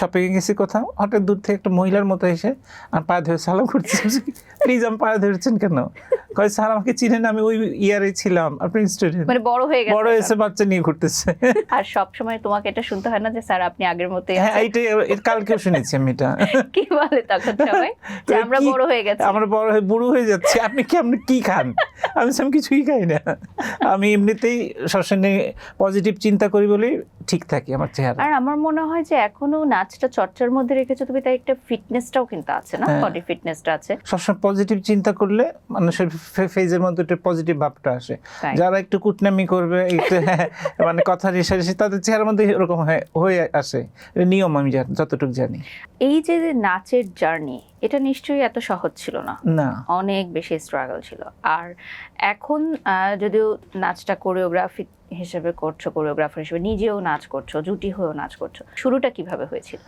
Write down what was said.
Shopping এ গেছি কোথাও, হঠাৎ দূর থেকে একটা মহিলার মতো এসে আর পায়ে ধরে সালাম করছে, প্লিজ আমি পায়ে ধরেছেন কেন? কয় স্যার আমাকে চিনেন, আমি ওই ইয়ারে ছিলাম আপনার স্টুডেন্ট। মানে বড় হয়ে গেছে, বড় হয়েছে, বাচ্চা নিয়ে ঘুরতেছে। আর সব সময় তোমাকে এটা শুনতে হয় না যে স্যার আপনি আগের মতোই হ্যাঁ, আছেন? এইটাই কালকেও শুনেছি আমি এটা। কি বলে তখন সবাই যে আমরা কি- বড় হয়ে গেছি? আমরা বড় হয়ে বুড়ো হয়ে যাচ্ছি, আপনি কি খান? আমি কিছুই খাই না, আমি এমনিতেই সবসময় পজিটিভ চিন্তা করি বলেই ঠিক থাকি আমার চেহারা। আর আমার মনে হয় যে এখনো নাচটা চর্চার মধ্যে রেখেছো তুমি, তাই একটা ফিটনেসটাও কিন্তু আছে না, হ্যাঁ। বডি ফিটনেসটা আছে। সবসময় পজিটিভ চিন্তা করলে মানুষের ফেজের মধ্যে একটা পজিটিভ ভাবটা আসে। তাই। যারা একটু কুটনামি করবে, একটু মানে কথা রেশারেশি, তাদের চেহারার মধ্যে এরকম হয়ে আসে, এটা নিয়ম, আমি যতটুকু জানি। এই যে নাচের জার্নি, এটা নিশ্চয়ই এত সহজ ছিল না, না, অনেক বেশি স্ট্রাগল ছিল। আর এখন যদিও নাচটা কোরিওগ্রাফি হিসেবে করছো, কোরিওগ্রাফার হিসেবে নিজেও নাচ করছো, জুটি হয়েও নাচ করছো, শুরুটা কিভাবে হয়েছিল?